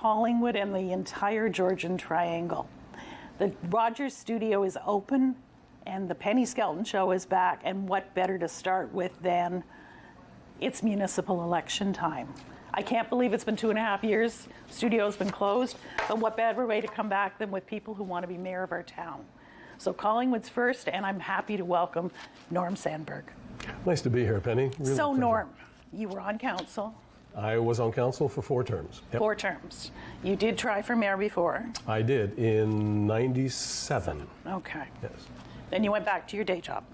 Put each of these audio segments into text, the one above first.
Collingwood and the entire Georgian Triangle. The Rogers studio is open and the Penny Skelton show is back, and what better to start with than it's municipal election time. I can't believe it's been 2.5 years, studio's been closed, but what better way to come back than with people who want to be mayor of our town. So Collingwood's first, and I'm happy to welcome Norm Sandberg. Nice to be here, Penny. Really so Norm, you were on council. I was on council for 4 terms. Yep. 4 terms. You did try for mayor before? I did, in 97. Okay. Yes. Then you went back to your day job.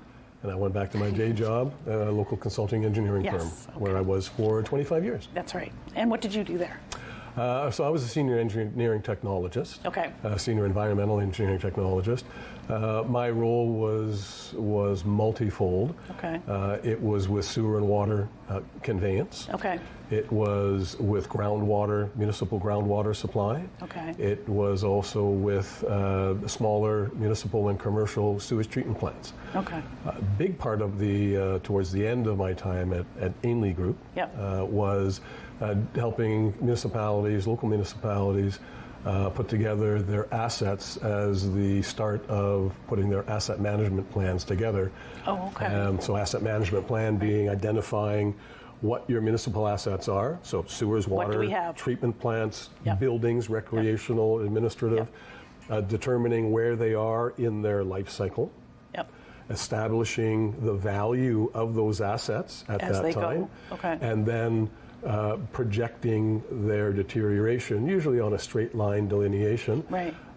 And I went back to my day job, a local consulting engineering firm, where I was for 25 years. That's right. And what did you do there? So I was a senior engineering technologist, senior environmental engineering technologist. My role was multifold. Okay. It was with sewer and water conveyance. Okay. It was with groundwater, municipal groundwater supply. Okay. It was also with smaller municipal and commercial sewage treatment plants. Okay. A big part of the, towards the end of my time at Ainley Group was helping municipalities, local municipalities, put together their assets as the start of putting their asset management plans together. Oh, okay. So asset management plan being identifying what your municipal assets are, so sewers, water, treatment plants, buildings, recreational, administrative, determining where they are in their life cycle, establishing the value of those assets at that time, and then projecting their deterioration, usually on a straight line delineation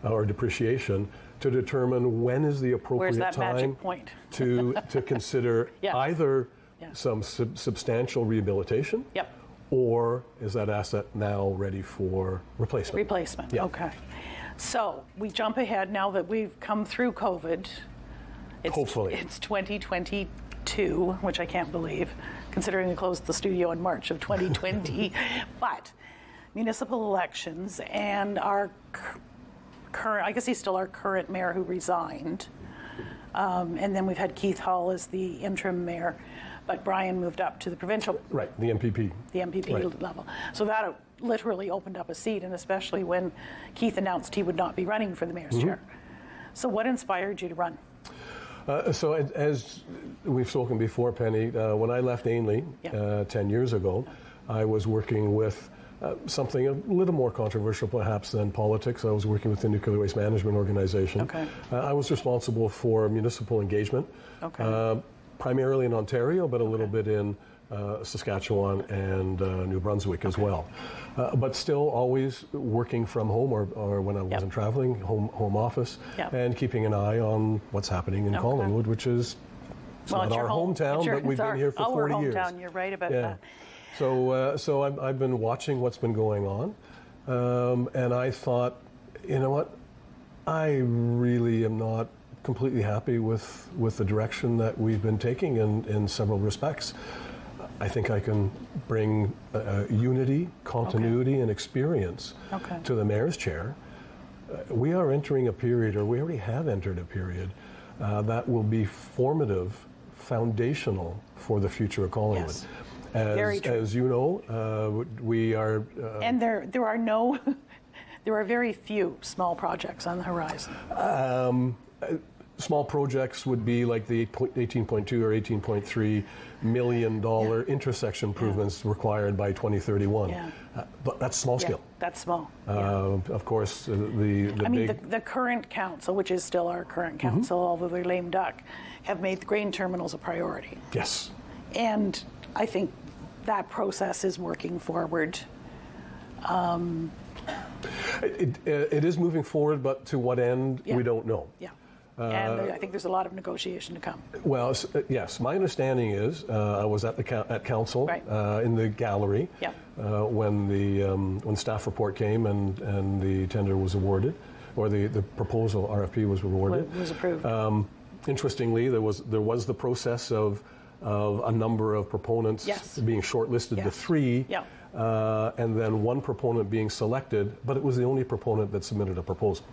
or depreciation, to determine when is the appropriate time to consider either some substantial rehabilitation, or is that asset now ready for replacement? Replacement, okay. So we jump ahead now that we've come through COVID. Hopefully. It's 2022, which I can't believe, considering we closed the studio in March of 2020. But municipal elections and our current, I guess he's still our current mayor who resigned. And then we've had Keith Hall as the interim mayor, but Brian moved up to the provincial. Right, the MPP. The MPP level. So that literally opened up a seat, and especially when Keith announced he would not be running for the mayor's chair. So what inspired you to run? So as we've spoken before, Penny, when I left Ainley 10 years ago, I was working with something a little more controversial perhaps than politics. I was working with the Nuclear Waste Management Organization. I was responsible for municipal engagement, primarily in Ontario, but a little bit in Saskatchewan and New Brunswick as well. But still always working from home or when I wasn't traveling, home office, and keeping an eye on what's happening in Collingwood, which is not our hometown, but we've been here for 40 years. Hometown, you're right about that. So I've been watching what's been going on, and I thought, you know what, I really am not completely happy with the direction that we've been taking in several respects. I think I can bring unity, continuity, and experience to the mayor's chair. We are entering a period, or we already have entered a period, that will be formative, foundational for the future of Collingwood. As you know, we are... and there are no... there are very few small projects on the horizon. Small projects would be like the $18.2 or $18.3 million intersection improvements required by 2031. But that's small scale. That's small. Of course, the current council, which is still our current council, although they're lame duck, have made the grain terminals a priority. Yes. And I think that process is working forward. It is moving forward, but to what end, we don't know. And I think there's a lot of negotiation to come. Well, yes. My understanding is I was at council in the gallery when staff report came and the tender was awarded, or the proposal RFP was awarded. Was approved. Interestingly, there was the process of a number of proponents being shortlisted to 3, and then one proponent being selected, but it was the only proponent that submitted a proposal.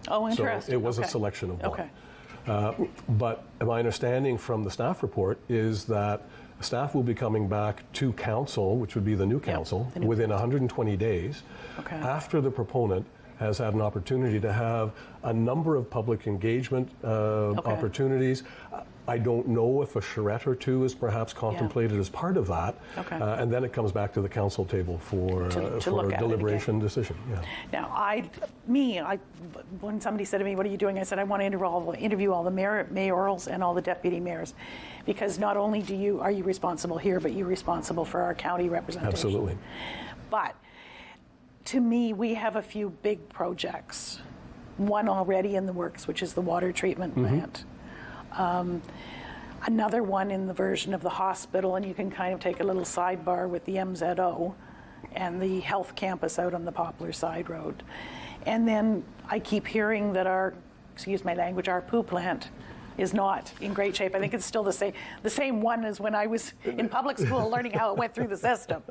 Oh, interesting. So it was a selection of one. But my understanding from the staff report is that Staff will be coming back to council, which would be the new council, within 120 days, after the proponent has had an opportunity to have a number of public engagement opportunities. I don't know if a charrette or two is perhaps contemplated as part of that, and then it comes back to the council table for deliberation decision. Now, when somebody said to me, "What are you doing?" I said, "I want to interview all the mayorals and all the deputy mayors, because not only are you responsible here, but you're responsible for our county representation." Absolutely. But to me, we have a few big projects. One already in the works, which is the water treatment plant. Another one in the version of the hospital, and you can kind of take a little sidebar with the MZO and the health campus out on the Poplar Side Road. And then I keep hearing that our poo plant is not in great shape. I think it's still the same one as when I was in public school learning how it went through the system.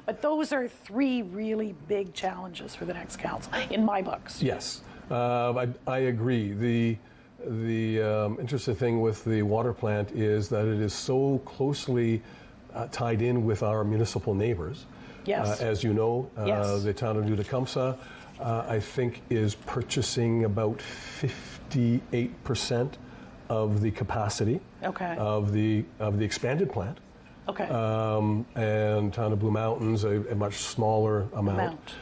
But those are three really big challenges for the next council, in my books. Yes, I agree. The interesting thing with the water plant is that it is so closely tied in with our municipal neighbors. Yes. As you know, the town of New Tecumseh, I think, is purchasing about 58% of the capacity of the expanded plant. And town of Blue Mountains, a much smaller amount.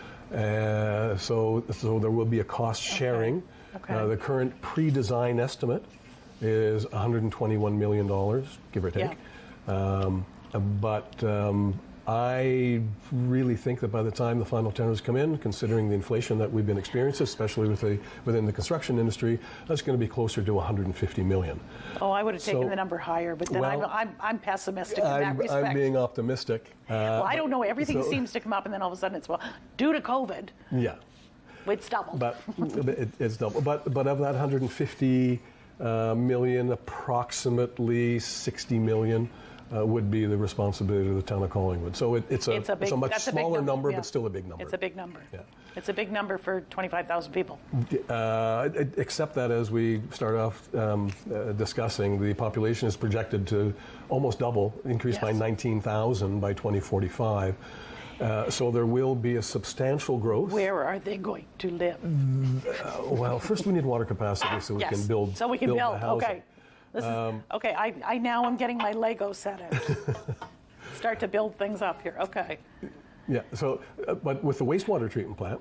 So there will be a cost sharing. The current pre-design estimate is $121 million, give or take. But I really think that by the time the final tenders come in, considering the inflation that we've been experiencing, especially within the construction industry, that's going to be closer to $150 million. Oh, I would have taken the number higher, but then I'm pessimistic in that respect. I'm being optimistic. Well, I don't know. Everything seems to come up, and then all of a sudden it's, due to COVID. Yeah. It's double. But it's double. But of that 150 million, approximately 60 million would be the responsibility of the town of Collingwood. So it's a much smaller number, but still a big number. It's a big number. Yeah. It's a big number for 25,000 people. Except that as we start off discussing, the population is projected to almost double, increase by 19,000 by 2045. So there will be a substantial growth. Where are they going to live? Well, first we need water capacity so we can build. So we can build. The housing. Okay. This is, okay. I now am getting my Lego set out. Start to build things up here. Okay. Yeah. So, but with the wastewater treatment plant,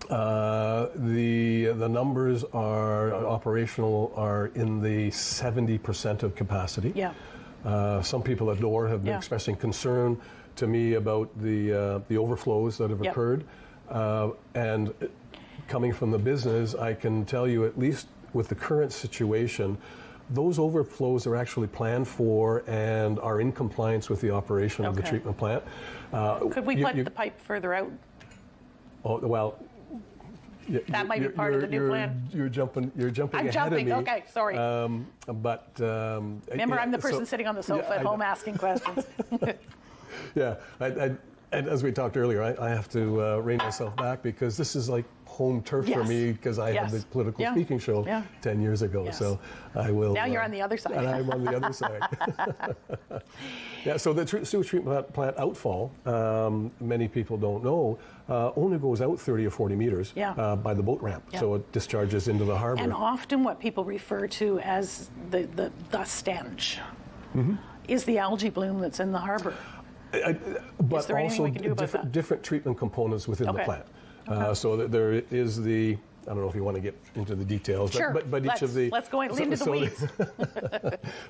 the numbers are operational are in the 70% of capacity. Yeah. Some people at Door have been expressing concern to me about the overflows that have occurred, and coming from the business, I can tell you, at least with the current situation, those overflows are actually planned for and are in compliance with the operation of the treatment plant. Could we put the pipe further out? Oh well. That might be part of the new plan. You're jumping ahead of me. Okay, sorry. But remember, I'm the person sitting on the sofa at home asking questions. Yeah, and as we talked earlier, I have to rein myself back because this is like home turf for me because I had the political speaking show 10 years ago. So I will. Now you're on the other side. And I'm on the other side. So the sewage treatment plant outfall, many people don't know, only goes out 30 or 40 meters by the boat ramp. So it discharges into the harbor. And often what people refer to as the stench is the algae bloom that's in the harbor. But is there anything we can do about that? Different treatment components within the plant. So there is the, I don't know if you want to get into the details, but each of the... Let's go into the weeds.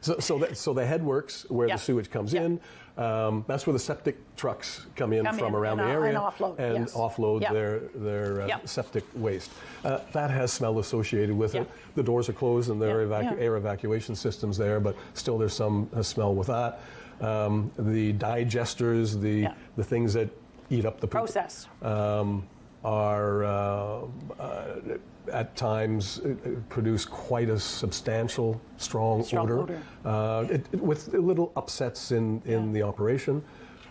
So the head works where the sewage comes in. That's where the septic trucks come in from around the area and offload their septic waste. That has smell associated with it. The doors are closed and there are air evacuation systems there, but still there's some smell with that. The digesters, the things that eat up the poop, process are at times produce quite a substantial, strong odor. With little upsets in the operation.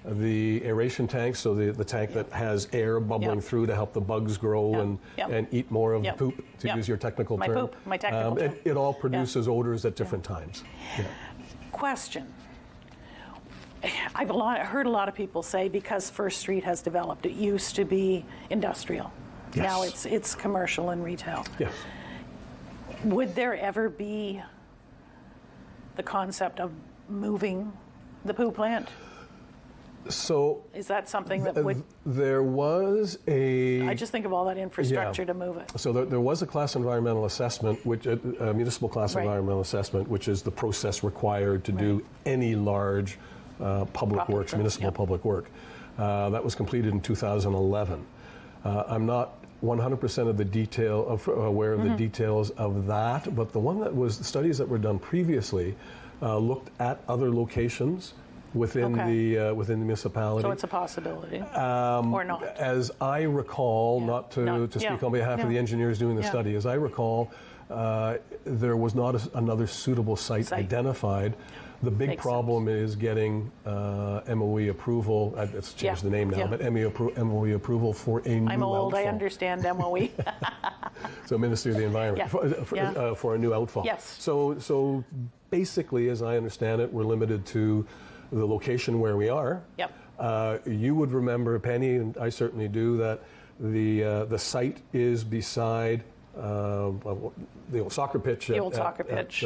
The aeration tank, so the tank that has air bubbling through to help the bugs grow and eat more of the poop, to use your technical term. My technical term. It all produces odors at different times. Question. I've heard a lot of people say because First Street has developed, it used to be industrial. Yes. Now it's commercial and retail. Yes. Would there ever be the concept of moving the poo plant? So is that something that would? There was a. I just think of all that infrastructure to move it. So there was a class environmental assessment, which a municipal class environmental assessment, which is the process required to do any large public works, municipal public work. That was completed in 2011. I'm not 100% of the detail aware of the details of that, but the one that was the studies that were done previously looked at other locations within the municipality. So it's a possibility, or not? As I recall, not to speak on behalf of the engineers doing the study, as I recall, there was not another suitable site identified. The big problem is getting MOE approval. It's changed the name now, but MOE approval for a new I'm old. outfall. I understand MOE. So Ministry of the Environment for a new outfall. Yes. So basically, as I understand it, we're limited to the location where we are. Yep. You would remember, Penny, and I certainly do, that the site is beside the old soccer pitch. The old soccer pitch.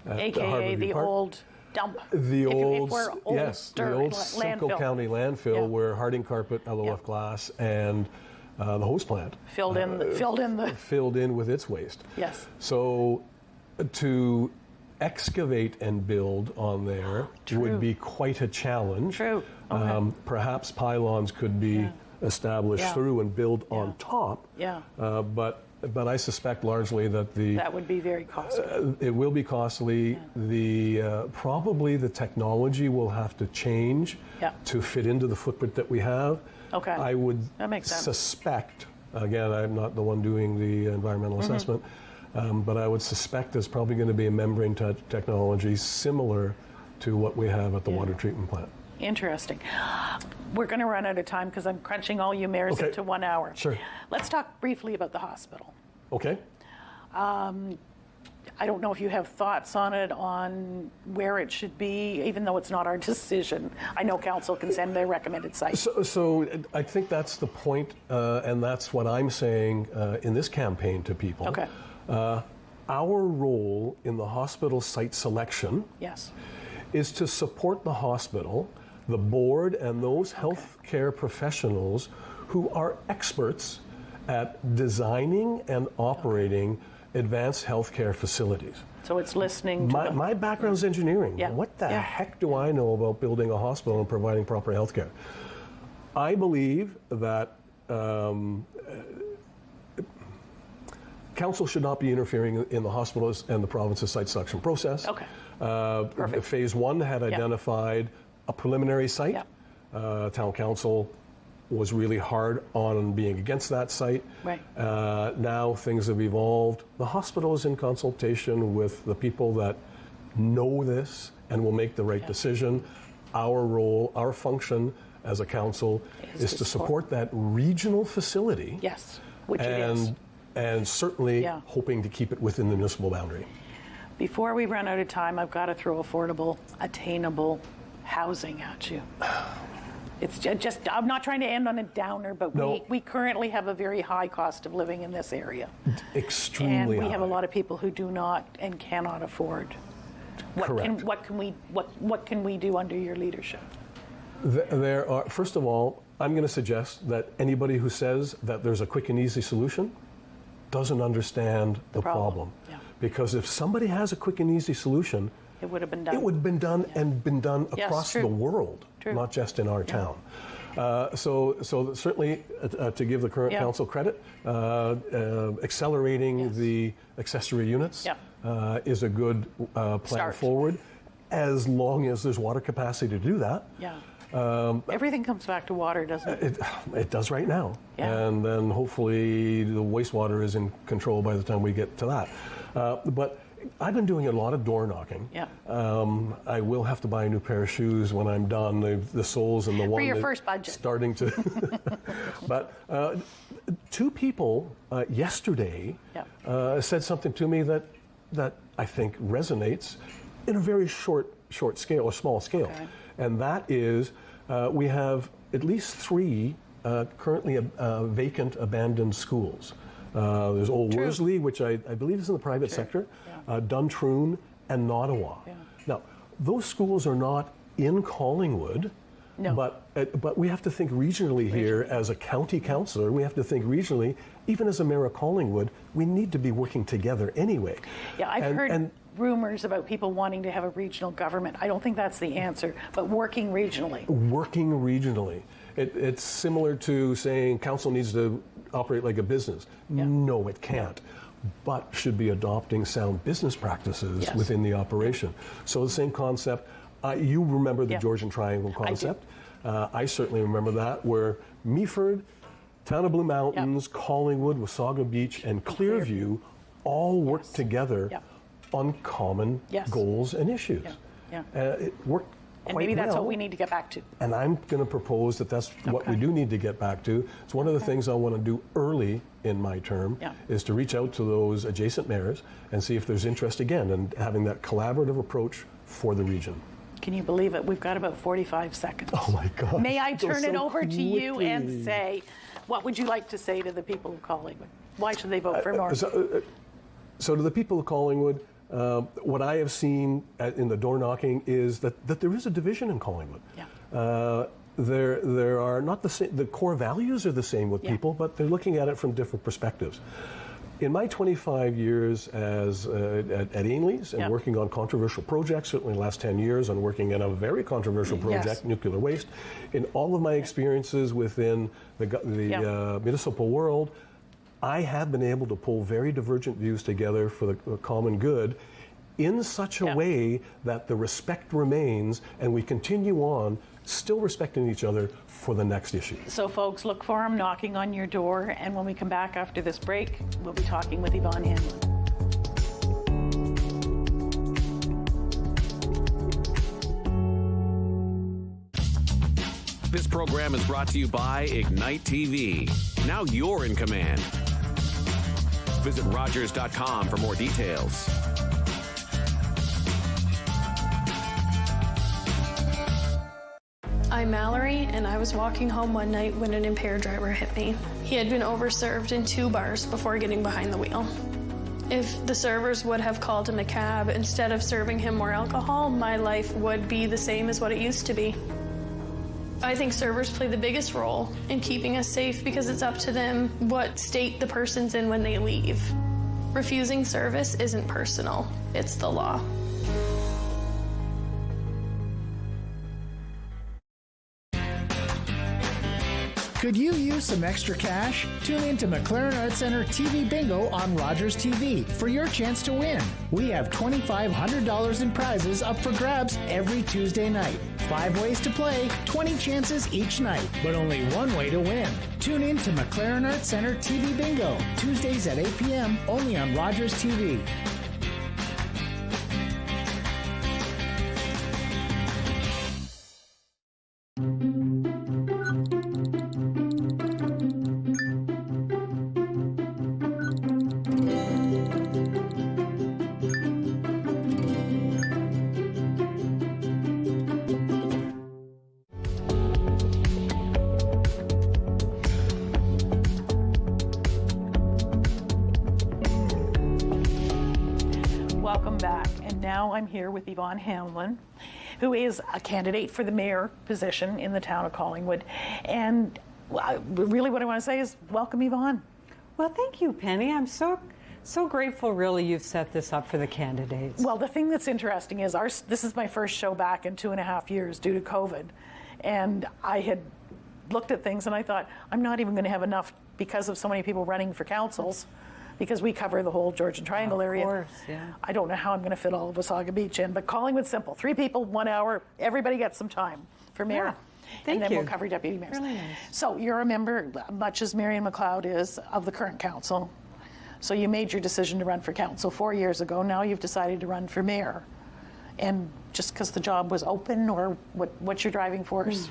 AKA the Park. Old dump. The old, yes, the old Simcoe County landfill where Harding Carpet, LOF Glass, and the hose plant filled in with its waste. Yes. So to excavate and build on there would be quite a challenge. True. Okay. Perhaps pylons could be established through and build on top. Yeah. But I suspect largely that that would be very costly. It will be costly. Yeah. Probably the technology will have to change to fit into the footprint that we have. Okay. I would that makes sense. Suspect, again, I'm not the one doing the environmental assessment, but I would suspect there's probably going to be a membrane technology similar to what we have at the water treatment plant. Interesting. We're going to run out of time because I'm crunching all you mayors into 1 hour. Sure. Let's talk briefly about the hospital. Okay. I don't know if you have thoughts on it, on where it should be, even though it's not our decision. I know council can send their recommended site. So I think that's the point, and that's what I'm saying in this campaign to people. Okay. Our role in the hospital site selection is to support the hospital, the board, and those healthcare professionals who are experts at designing and operating advanced healthcare facilities. So it's listening to my background is engineering. Yeah. What the heck do I know about building a hospital and providing proper healthcare? I believe that council should not be interfering in the hospital's and the province's site selection process. Okay. Perfect. Phase 1 had identified a preliminary site. Town council was really hard on being against that site. Right. Now things have evolved. The hospital is in consultation with the people that know this and will make the right decision. Our role, our function as a council is to support that regional facility. Yes, which it is. And certainly hoping to keep it within the municipal boundary. Before we run out of time, I've got to throw affordable, attainable housing at you. It's just, I'm not trying to end on a downer, but we currently have a very high cost of living in this area. Extremely high. And we have a lot of people who do not and cannot afford. Correct. What can we do under your leadership? There are, first of all, I'm going to suggest that anybody who says that there's a quick and easy solution doesn't understand the problem. Yeah. Because if somebody has a quick and easy solution, it would have been done. It would have been done and been done across the world, not just in our town. So certainly, to give the current council credit, accelerating the accessory units is a good plan forward, as long as there's water capacity to do that. Yeah. Everything comes back to water, doesn't it? It does right now. Yeah. And then hopefully the wastewater is in control by the time we get to that. But I've been doing a lot of door knocking. Yeah. I will have to buy a new pair of shoes when I'm done. The soles and the one for your first budget. Starting to. But two people yesterday said something to me that I think resonates in a very short short scale or small scale. Okay. And that is, we have at least 3 currently vacant abandoned schools. There's Old Worsley, which I believe is in the private sector, Duntroon, and Nottawa. Yeah. Now, those schools are not in Collingwood, no. but we have to think regionally here. As a county councillor, we have to think regionally. Even as a mayor of Collingwood, we need to be working together anyway. Yeah, I've heard rumors about people wanting to have a regional government. I don't think that's the answer, but working regionally. Working regionally. It's similar to saying council needs to operate like a business. Yeah. No, it can't. Yeah. But should be adopting sound business practices within the operation. So the same concept. You remember the Georgian Triangle concept. I certainly remember that, where Meaford, Town of Blue Mountains, Collingwood, Wasaga Beach, and Clearview all worked together on common goals and issues. It worked quite well. And maybe that's what we need to get back to. And I'm going to propose that that's what we do need to get back to. It's one of the things I want to do early in my term is to reach out to those adjacent mayors and see if there's interest again in having that collaborative approach for the region. Can you believe it? We've got about 45 seconds. Oh my God. May I turn it over to you and say, what would you like to say to the people of Collingwood? Why should they vote for Norm? So to the people of Collingwood, what I have seen in the door knocking is that there is a division in Collingwood. There are not the same, the core values are the same with people, but they're looking at it from different perspectives. In my 25 years at Ainley's and working on controversial projects, certainly the last 10 years on working in a very controversial project, nuclear waste, in all of my experiences within the municipal world, I have been able to pull very divergent views together for the common good in such a way that the respect remains and we continue on still respecting each other for the next issue. So folks, look for him knocking on your door, and when we come back after this break, we'll be talking with Yvonne Hamlin. This program is brought to you by Ignite TV. Now you're in command. Visit Rogers.com for more details. I'm Mallory, and I was walking home one night when an impaired driver hit me. He had been overserved in 2 bars before getting behind the wheel. If the servers would have called him a cab instead of serving him more alcohol, my life would be the same as what it used to be. I think servers play the biggest role in keeping us safe because it's up to them what state the person's in when they leave. Refusing service isn't personal, it's the law. Could you use some extra cash? Tune in to McLaren Arts Center TV Bingo on Rogers TV for your chance to win. We have $2,500 in prizes up for grabs every Tuesday night. 5 ways to play, 20 chances each night, but only 1 way to win. Tune in to McLaren Arts Center TV Bingo, Tuesdays at 8 p.m. only on Rogers TV. I'm here with Yvonne Hamlin, who is a candidate for the mayor position in the town of Collingwood. And really what I want to say is welcome, Yvonne. Well, thank you, Penny. I'm so grateful, really, you've set this up for the candidates. Well, the thing that's interesting is this is my first show back in 2.5 years due to COVID. And I had looked at things and I thought, I'm not even going to have enough because of so many people running for councils. Because we cover the whole Georgian Triangle area. Of course, yeah. I don't know how I'm going to fit all of Wasaga Beach in, but Collingwood's simple. 3 people, 1 hour, everybody gets some time for mayor. Yeah. Thank and then you. We'll cover deputy mayors. Really nice. So you're a member, much as Marion McLeod is, of the current council. So you made your decision to run for council 4 years ago. Now you've decided to run for mayor. And just because the job was open, or what's your driving force?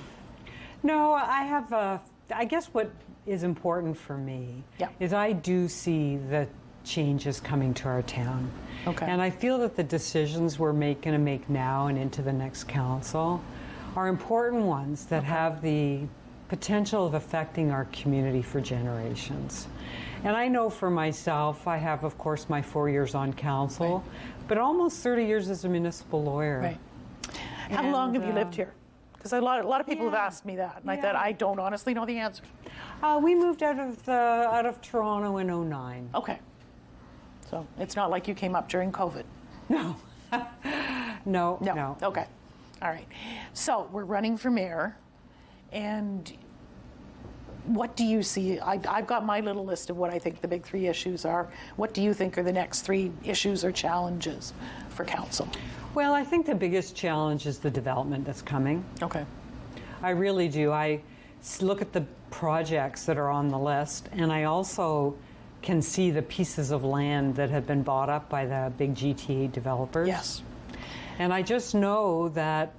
No, I have I guess what is important for me is I do see the changes coming to our town. Okay. And I feel that the decisions we're going to make now and into the next council are important ones that have the potential of affecting our community for generations. And I know for myself, I have, of course, my 4 years on council, but almost 30 years as a municipal lawyer. Right. How long have you lived here? Because a lot of people have asked me that, and I thought I don't honestly know the answer. We moved out of Toronto in 2009. Okay. So it's not like you came up during COVID. No. No. Okay. All right. So we're running for mayor, and what do you see? I've got my little list of what I think the big 3 issues are. What do you think are the next 3 issues or challenges for council? Well, I think the biggest challenge is the development that's coming. Okay. I really do. I look at the projects that are on the list, and I also can see the pieces of land that have been bought up by the big GTA developers. Yes. And I just know that,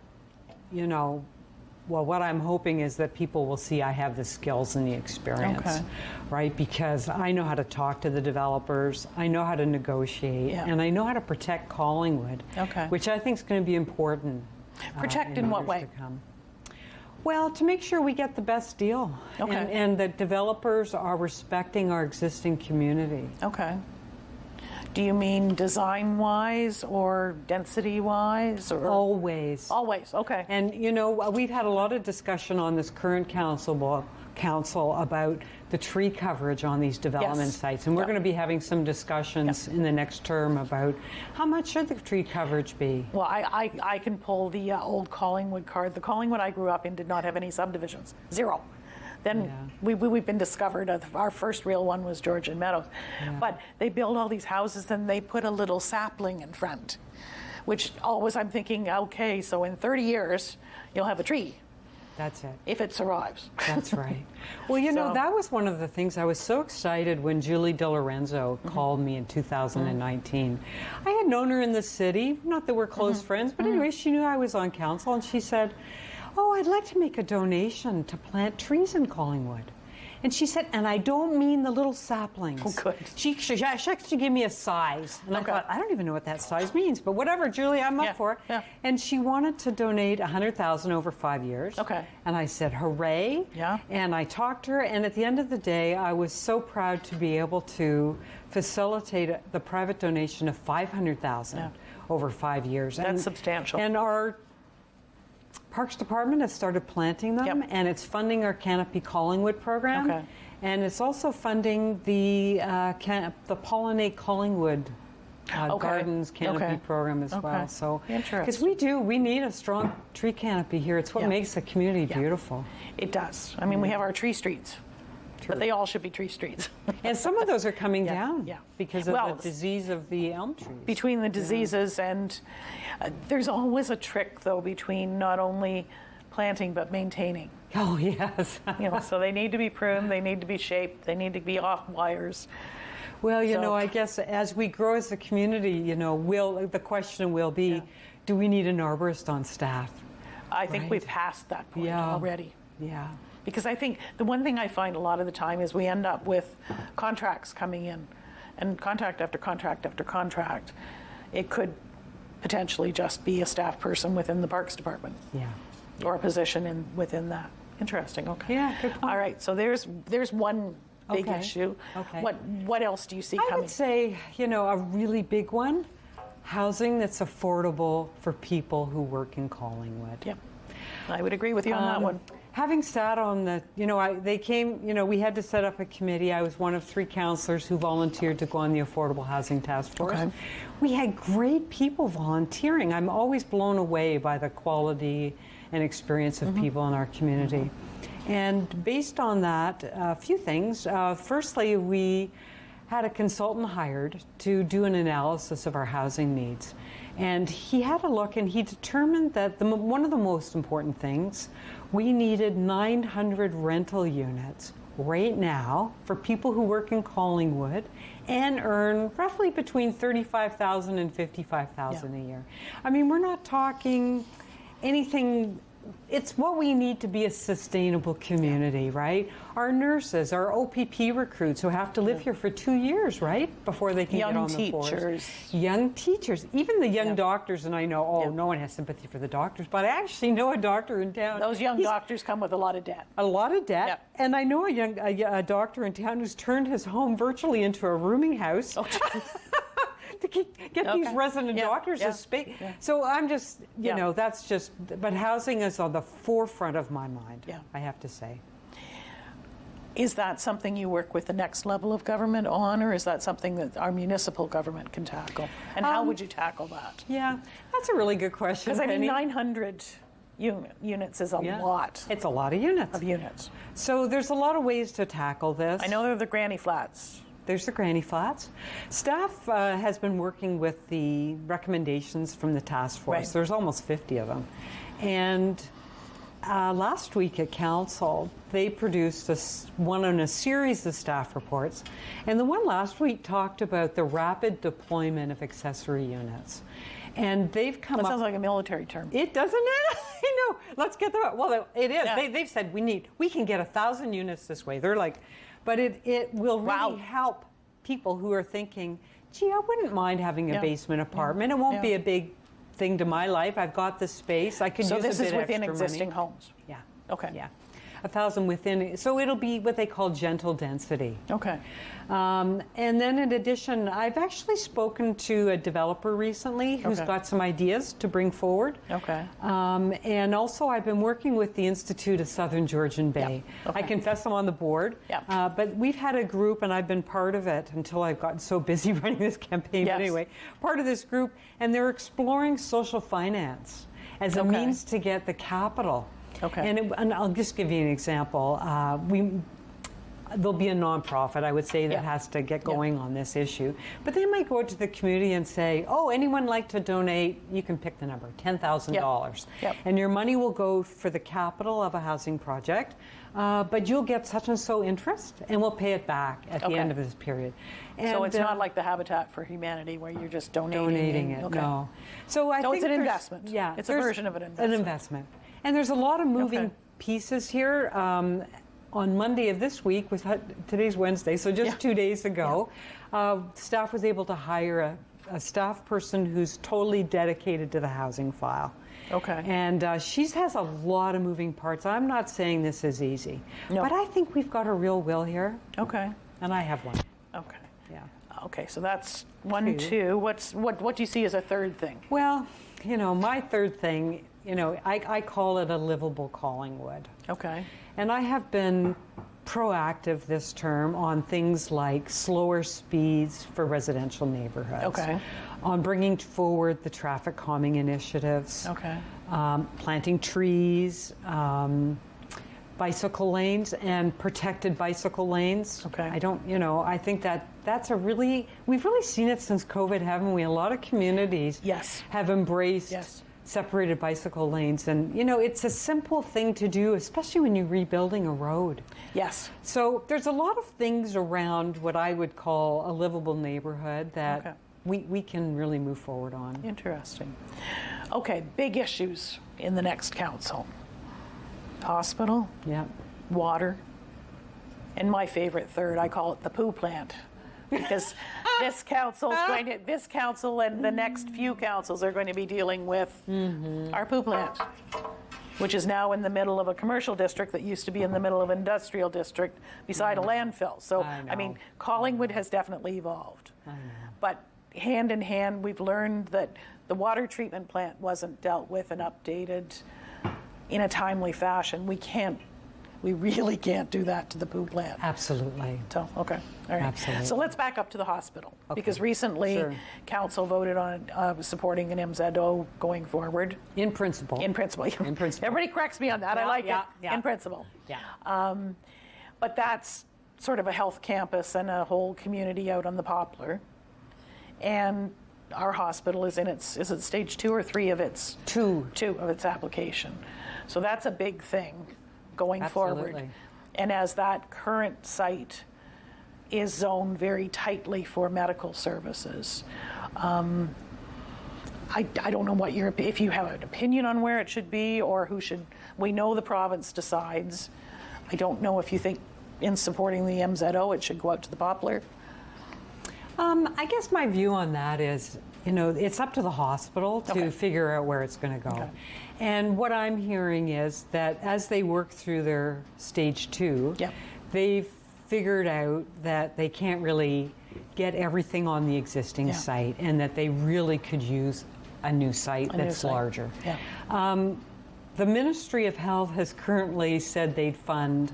what I'm hoping is that people will see I have the skills and the experience, right? Because I know how to talk to the developers, I know how to negotiate, and I know how to protect Collingwood, which I think is going to be important. Protect in what way? Well, to make sure we get the best deal, and that developers are respecting our existing community. Okay. Do you mean design-wise or density-wise? Or? Always. Always, okay. And, we've had a lot of discussion on this current council about the tree coverage on these development sites. And we're going to be having some discussions in the next term about how much should the tree coverage be? Well, I can pull the old Collingwood card. The Collingwood I grew up in did not have any subdivisions. 0. Then we've been discovered. Our first real one was Georgian Meadows. But they build all these houses and they put a little sapling in front, which always I'm thinking, okay, so in 30 years, you'll have a tree. That's it. If it survives. That's right. Well, that was one of the things I was so excited when Julie DiLorenzo called me in 2019. I had known her in the city, not that we're close friends, but anyway, she knew I was on council, and she said, "Oh, I'd like to make a donation to plant trees in Collingwood." And she said, and I don't mean the little saplings. Oh, good. She actually gave me a size. And I thought, I don't even know what that size means, but whatever, Julie, I'm up for it. Yeah. And she wanted to donate $100,000 over 5 years. Okay. And I said, hooray. Yeah. And I talked to her, and at the end of the day, I was so proud to be able to facilitate the private donation of $500,000 over 5 years. That's substantial. And our Parks Department has started planting them, and it's funding our Canopy Collingwood program, and it's also funding the Pollinate Collingwood Gardens Canopy program as well. So, because we need a strong tree canopy here. It's what makes the community beautiful. It does. I mean, we have our tree streets. But they all should be tree streets. And some of those are coming down because of the disease of the elm trees. Between the diseases and there's always a trick, though, between not only planting but maintaining. Oh, yes. So they need to be pruned, they need to be shaped, they need to be off wires. Well, I guess as we grow as a community, the question will be, do we need an arborist on staff? I think we've passed that point already. Yeah. Because I think the one thing I find a lot of the time is we end up with contracts coming in, and contract after contract after contract. It could potentially just be a staff person within the Parks Department. Yeah. Or a position within that. Interesting, okay. Yeah, good point. All right, so there's one big issue. Okay. What else do you see coming? I would say, a really big one, housing that's affordable for people who work in Collingwood. Yep. I would agree with you on that one. Having sat on the, they came, we had to set up a committee. I was one of 3 councillors who volunteered to go on the Affordable Housing Task Force. Okay. We had great people volunteering. I'm always blown away by the quality and experience of people in our community. And based on that, a few things. Firstly, we had a consultant hired to do an analysis of our housing needs. And he had a look, and he determined that one of the most important things, we needed 900 rental units right now for people who work in Collingwood and earn roughly between $35,000 and $55,000 a year. I mean, we're not talking anything it's what we need to be a sustainable community, right? Our nurses, our OPP recruits who have to live here for 2 years, right? Before they can get on the force. Young teachers, even the young doctors, and I know, no one has sympathy for the doctors, but I actually know a doctor in town. Those young doctors come with a lot of debt. A lot of debt. And I know a doctor in town who's turned his home virtually into a rooming house. To get these resident doctors to speak. So I'm just, you know, that's just, but housing is on the forefront of my mind, I have to say. Is that something you work with the next level of government on, or is that something that our municipal government can tackle? And how would you tackle that? Yeah, that's a really good question. Because I mean, 900 units is a lot. It's a lot of units. So there's a lot of ways to tackle this. I know there are the granny flats. There's the granny flats. Staff has been working with the recommendations from the task force. There's almost 50 of them. And last week at council, they produced one on a series of staff reports. And the one last week talked about the rapid deployment of accessory units. And they've come up... That sounds like a military term. It doesn't it? I know. Let's get the... Well, it is. Yeah. They've said we can get 1,000 units this way. They're like... But it will really help people who are thinking, gee, I wouldn't mind having a basement apartment. It won't be a big thing to my life. I've got the space. I could use a bit extra money. So this is within existing homes? Yeah. Okay. Yeah. 1,000 within, so it'll be what they call gentle density. Okay. And then in addition, I've actually spoken to a developer recently who's got some ideas to bring forward. Okay. And also I've been working with the Institute of Southern Georgian Bay. I confess I'm on the board, but we've had a group, and I've been part of it until I've gotten so busy running this campaign. But anyway, part of this group, and they're exploring social finance as a means to get the capital. Okay. And I'll just give you an example. There'll be a nonprofit, I would say, that has to get going on this issue. But they might go out to the community and say, oh, anyone like to donate? You can pick the number, $10,000. And your money will go for the capital of a housing project, but you'll get such and so interest, and we'll pay it back at the end of this period. And so it's not like the Habitat for Humanity where you're just donating it. No. So I think it's an investment. Yeah. It's a version of an investment. An investment. And there's a lot of moving pieces here. On Monday of this week, today's Wednesday, so just 2 days ago, staff was able to hire a staff person who's totally dedicated to the housing file. Okay. And she has a lot of moving parts. I'm not saying this is easy, but I think we've got a real will here. Okay. And I have one. Okay. Yeah. Okay, so that's one, two. What do you see as a third thing? Well, you know, my third thing, you know, I call it a livable Collingwood. Okay. And I have been proactive this term on things like slower speeds for residential neighborhoods. Okay. On bringing forward the traffic calming initiatives. Okay. Planting trees, bicycle lanes and protected bicycle lanes. Okay. I think that's we've really seen it since COVID, haven't we? A lot of communities have embraced separated bicycle lanes. And, you know, it's a simple thing to do, especially when you're rebuilding a road. Yes. So there's a lot of things around what I would call a livable neighborhood that we can really move forward on. Interesting. Okay, big issues in the next council. Hospital, water, and my favorite third, I call it the poo plant. Because this council and the next few councils are going to be dealing with our poo plant, which is now in the middle of a commercial district that used to be in the middle of an industrial district beside a landfill. So, I mean, Collingwood has definitely evolved. But hand in hand, we've learned that the water treatment plant wasn't dealt with and updated in a timely fashion. We really can't do that to the poo plant. Absolutely. So, okay, all right. Absolutely. So let's back up to the hospital, because recently council voted on supporting an MZO going forward. In principle. In principle. In principle. Everybody corrects me on that. I like it. In principle. Yeah. But that's sort of a health campus and a whole community out on the Poplar. And our hospital is is it stage 2 or 3 of its? 2 of its application. So that's a big thing going forward. And as that current site is zoned very tightly for medical services, I don't know if you have an opinion on where it should be or who should. We know the province decides. I don't know if you think in supporting the MZO it should go out to the Poplar. I guess my view on that is, it's up to the hospital to figure out where it's going to go. Okay. And what I'm hearing is that as they work through their stage 2, they've figured out that they can't really get everything on the existing site, and that they really could use a new site that's larger. Yeah. The Ministry of Health has currently said they'd fund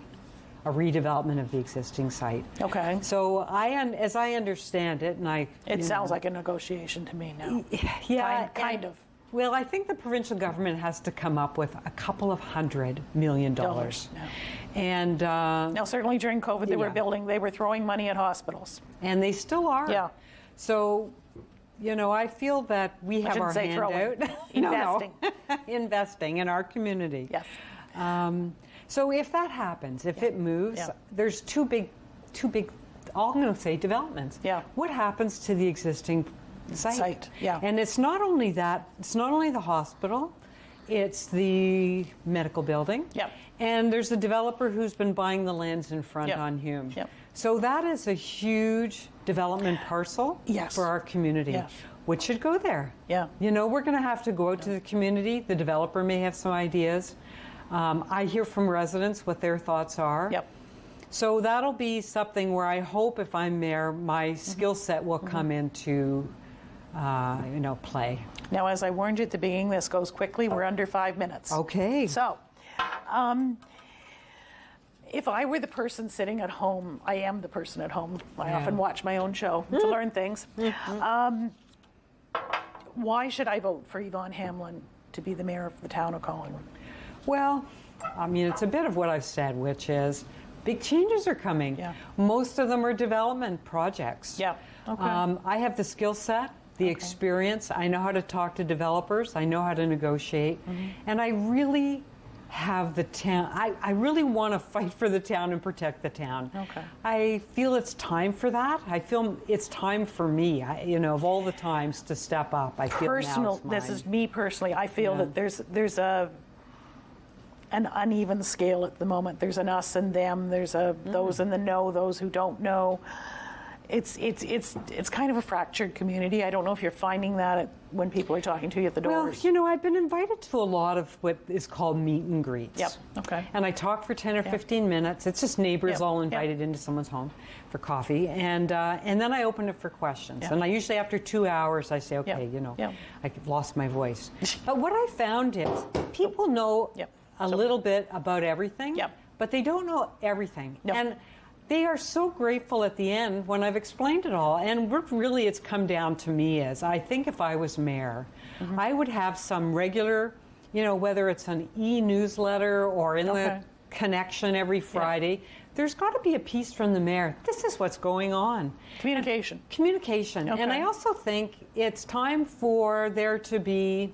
a redevelopment of the existing site. Okay. So as I understand it, and it sounds like a negotiation to me now. Yeah, kind of. Well, I think the provincial government has to come up with $200 million. Yeah. And now, certainly during COVID, they were throwing money at hospitals, and they still are. Yeah. So, I feel that we have our hand out. Investing. Investing in our community. Yes. So if that happens, if it moves, there's two big, I'm going to say developments. Yeah. What happens to the existing site? Yeah. And it's not only that, it's not only the hospital, it's the medical building. Yep. And there's a developer who's been buying the lands in front on Hume. Yep. So that is a huge development parcel for our community. Which should go there. Yeah. We're going to have to go out to the community. The developer may have some ideas. I hear from residents what their thoughts are. Yep. So that'll be something where I hope, if I'm mayor, my skill set will come into play. Now, as I warned you at the beginning, this goes quickly. We're under 5 minutes. Okay. So, if I were the person sitting at home, I am the person at home. I often watch my own show to learn things. Why should I vote for Yvonne Hamlin to be the mayor of the town of Collingwood? Well, it's a bit of what I've said, which is big changes are coming. Yeah. Most of them are development projects. Yeah. Okay. I have the skill set, the experience. I know how to talk to developers. I know how to negotiate. And I really have the town. I really want to fight for the town and protect the town. Okay. I feel it's time for that. I feel it's time for me. Of all the times to step up, I feel now it's mine. This is me personally. I feel that there's an uneven scale at the moment. There's an us and them. There's those in the know, those who don't know. It's kind of a fractured community. I don't know if you're finding that when people are talking to you at the doors. Well, I've been invited to a lot of what is called meet and greets. Yep. Okay. And I talk for 10 or 15 minutes. It's just neighbors all invited into someone's home for coffee, and then I open it for questions. And I usually, after 2 hours, I say, okay, I've lost my voice. But what I found is people know a little bit about everything, but they don't know everything. No. And they are so grateful at the end when I've explained it all. And what really it's come down to me is, I think if I was mayor, I would have some regular, whether it's an e-newsletter or in the Connection every Friday, there's got to be a piece from the mayor. This is what's going on. Communication. Communication. Okay. And I also think it's time for there to be,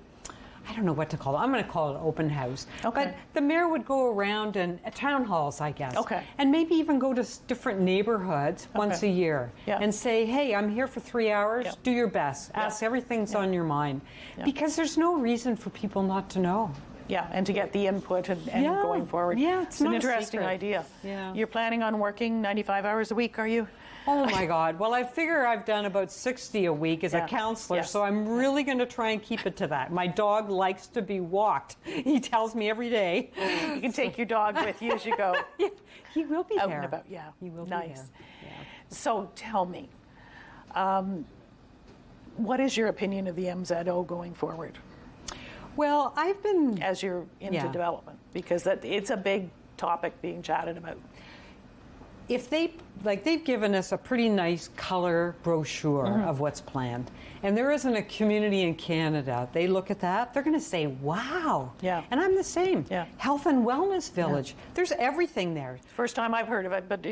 I don't know what to call it. I'm going to call it open house. Okay. But the mayor would go around and town halls, I guess. Okay. And maybe even go to different neighborhoods once a year and say, hey, I'm here for 3 hours. Do your best. Ask everything's on your mind. Because there's no reason for people not to know. Yeah, and to get the input and going forward. Yeah, it's an interesting idea. Yeah. You're planning on working 95 hours a week, are you? Oh my God. Well, I figure I've done about 60 a week as a counselor, so I'm really going to try and keep it to that. My dog likes to be walked. He tells me every day. You can take your dog with you as you go. He will be out there. And about. He will be there. Yeah. So tell me, what is your opinion of the MZO going forward? Well, I've been... As you're into development, because it's a big topic being chatted about. If they've given us a pretty nice color brochure of what's planned, and there isn't a community in Canada, they look at that, they're going to say, wow. Yeah. And I'm the same. Yeah. Health and Wellness Village. There's everything there. First time I've heard of it, but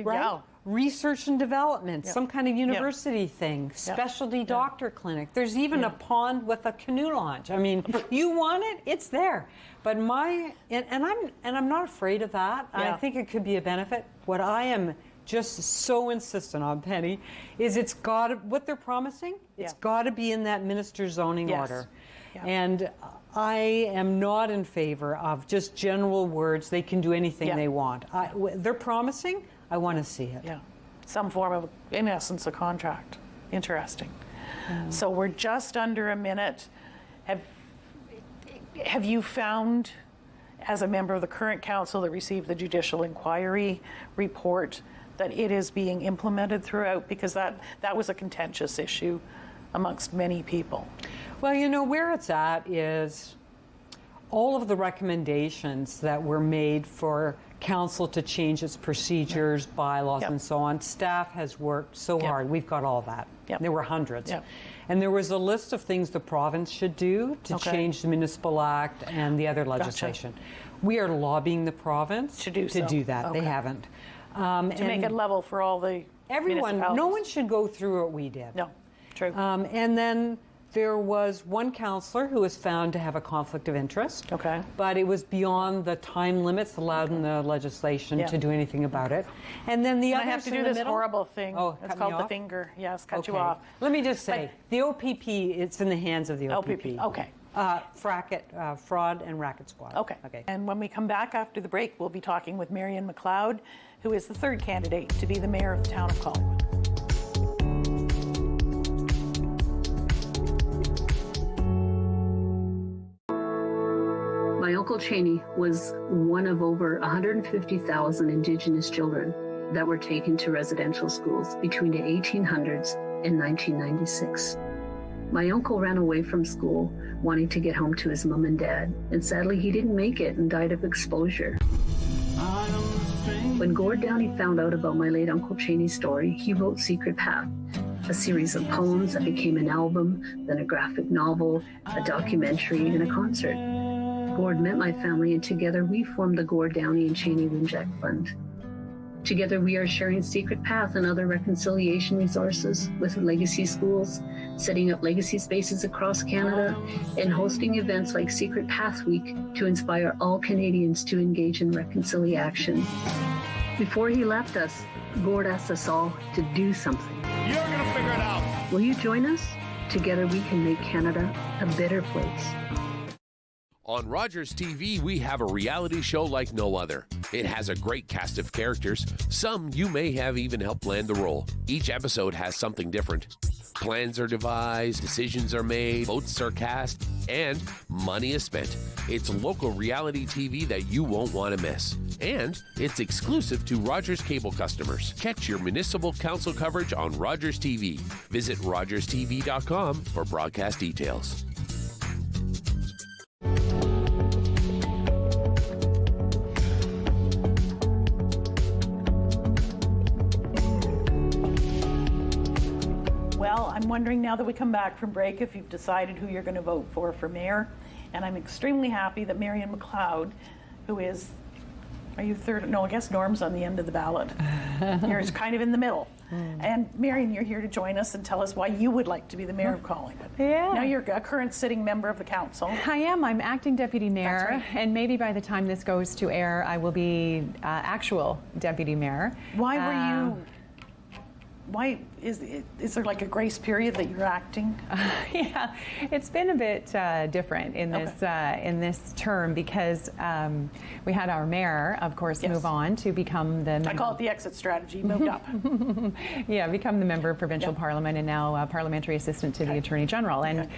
Research and development, some kind of university thing, specialty doctor clinic. There's even a pond with a canoe launch. I mean, you want it, it's there. But I'm not afraid of that. I think it could be a benefit. What I am just so insistent on, Penny, is it's got to, what they're promising, it's got to be in that minister's zoning order. Yeah. And I am not in favor of just general words, they can do anything they want. They're promising, I want to see it. Yeah, some form of, in essence, a contract. Interesting. So we're just under a minute. Have you found, as a member of the current council that received the judicial inquiry report, that it is being implemented throughout? Because that was a contentious issue amongst many people. Well, you know, where it's at is all of the recommendations that were made for council to change its procedures, bylaws, and so on. Staff has worked so hard. We've got all that. There were hundreds. And there was a list of things the province should do to change the Municipal Act and the other legislation. We are lobbying the province to do that. They haven't. To make it level for all the no one should go through what we did. No, true. And then there was one councillor who was found to have a conflict of interest. Okay. But it was beyond the time limits allowed in the legislation to do anything about it. And then the others I have to do this horrible thing. It's called the finger. Yes, cut you off. Let me just say, the OPP, it's in the hands of the OPP. Okay. Fraud and Racket Squad. Okay. And when we come back after the break, we'll be talking with Mariane McLeod, who is the third candidate to be the mayor of the Town of Collingwood. My Uncle Cheney was one of over 150,000 Indigenous children that were taken to residential schools between the 1800s and 1996. My uncle ran away from school wanting to get home to his mom and dad, and sadly he didn't make it and died of exposure. When Gord Downey found out about my late Uncle Cheney's story, he wrote Secret Path, a series of poems that became an album, then a graphic novel, a documentary, and a concert. Gord met my family, and together we formed the Gord Downey and Cheney Winjack Fund. Together we are sharing Secret Path and other reconciliation resources with legacy schools, setting up legacy spaces across Canada, and hosting events like Secret Path Week to inspire all Canadians to engage in reconciliation. Before he left us, Gord asked us all to do something. You're gonna figure it out. Will you join us? Together we can make Canada a better place. On Rogers TV, we have a reality show like no other. It has a great cast of characters. Some you may have even helped land the role. Each episode has something different. Plans are devised, decisions are made, votes are cast, and money is spent. It's local reality TV that you won't want to miss. And it's exclusive to Rogers cable customers. Catch your municipal council coverage on Rogers TV. Visit rogerstv.com for broadcast details. I'm wondering now that we come back from break if you've decided who you're going to vote for mayor. And I'm extremely happy that Mariane McLeod, who is, are you third? No, I guess Norm's on the end of the ballot. You're kind of in the middle. And Mariane, you're here to join us and tell us why you would like to be the mayor of Collingwood. Yeah. Now you're a current sitting member of the council. I am. I'm acting deputy mayor. That's right. And maybe by the time this goes to air, I will be actual deputy mayor. Why were you... Why is there like a grace period that you're acting? Yeah, it's been a bit different in this term because we had our mayor, of course, move on to become the. I call it the exit strategy. Moved up. Yeah, become the member of provincial parliament and now parliamentary assistant to the Attorney General, and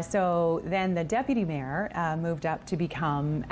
so then the deputy mayor moved up to become.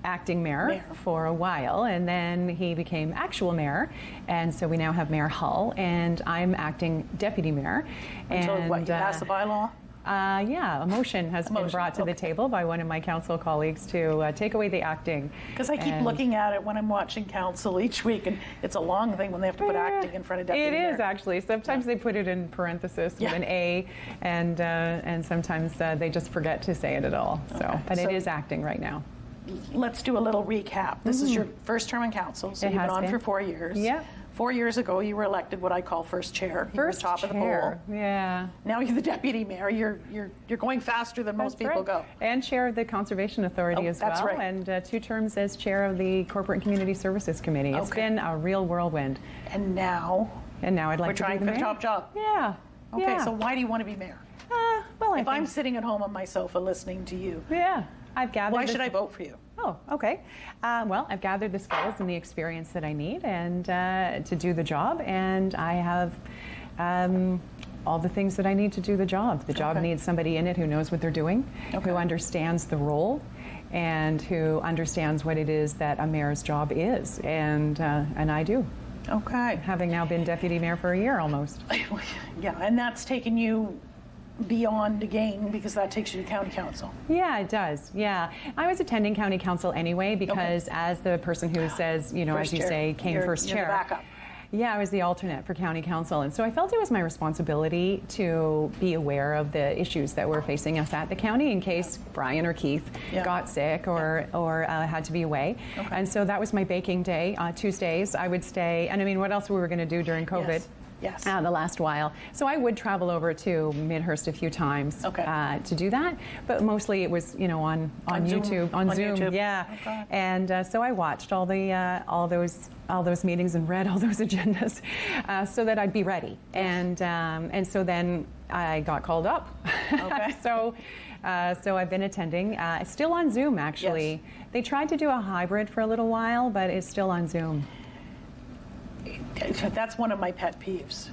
Acting mayor for a while, and then he became actual mayor, and so we now have Mayor Hull, and I'm acting deputy mayor. Until what, you pass the bylaw? Yeah, a motion has been brought to the table by one of my council colleagues to take away the acting. Because I keep looking at it when I'm watching council each week, and it's a long thing when they have to put acting in front of deputy mayor. It is actually. Sometimes they put it in parenthesis with an A, and sometimes they just forget to say it at all. But it is acting right now. Let's do a little recap. This is your first term in council, so you've been on for 4 years. Yep. 4 years ago, you were elected what I call first chair. You were top of the poll. Yeah. Now you're the deputy mayor. You're going faster than most people go. And chair of the Conservation Authority as well. That's right. And 2 terms as chair of the Corporate and Community Services Committee. It's been a real whirlwind. And now I'd like we're to trying be the for the mayor. top job. Yeah. Okay. Yeah. So why do you want to be mayor? Well, if I'm sitting at home on my sofa listening to you, I've gathered. Why should I vote for you? Oh, okay. Well, I've gathered the skills and the experience that I need and to do the job, and I have all the things that I need to do the job. The job needs somebody in it who knows what they're doing, who understands the role, and who understands what it is that a mayor's job is, and I do. Okay. Having now been deputy mayor for a year almost. Yeah, and that's taken you beyond again because that takes you to county council. Yeah, it does. Yeah. I was attending county council anyway because as the person who says, you know, first as you chair. say, came You're first chair. the backup. Yeah, I was the alternate for county council, and so I felt it was my responsibility to be aware of the issues that were facing us at the county in case Brian or Keith got sick or had to be away. And so that was my baking day. Tuesdays I would stay, and I mean, what else we were going to do during COVID? Yes. The last while. So I would travel over to Midhurst a few times to do that, but mostly it was, you know, on YouTube, on Zoom. YouTube. Yeah. Okay. And so I watched all those meetings and read all those agendas so that I'd be ready. And so then I got called up. Okay. So I've been attending, still on Zoom actually. Yes. They tried to do a hybrid for a little while, but it's still on Zoom. That's one of my pet peeves.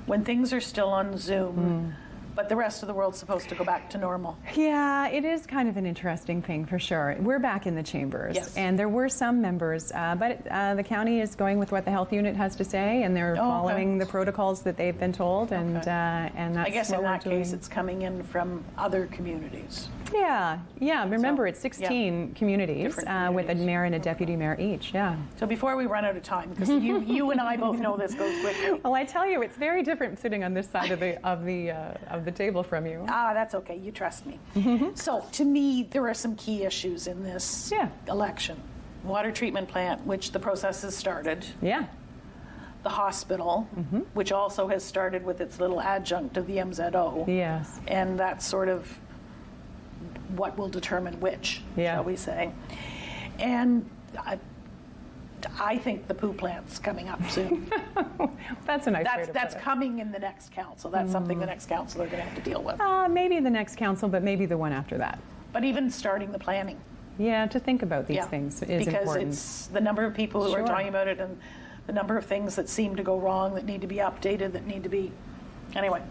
When things are still on Zoom, but the rest of the world's supposed to go back to normal. Yeah, it is kind of an interesting thing for sure. We're back in the chambers, and there were some members, but the county is going with what the health unit has to say, and they're following the protocols that they've been told, and that's I guess what in we're that doing. case, it's coming in from other communities. Yeah. Remember, it's 16 communities with a mayor and a deputy mayor each. Yeah. So before we run out of time, because you and I both know this goes quickly. Well, I tell you, it's very different sitting on this side of the table from you. That's okay. You trust me. So to me, there are some key issues in this election. Water treatment plant, which the process has started. Yeah. The hospital, which also has started with its little adjunct of the MZO. Yes. And that's sort of what will determine which, shall we say. And I think the poo plant's coming up soon. That's a nice way to That's put it. coming in the next council. That's something the next council are going to have to deal with. Maybe the next council, but maybe the one after that. But even starting the planning. Yeah, to think about these things is because important. It's the number of people who are talking about it and the number of things that seem to go wrong, that need to be updated, that need to be... Anyway,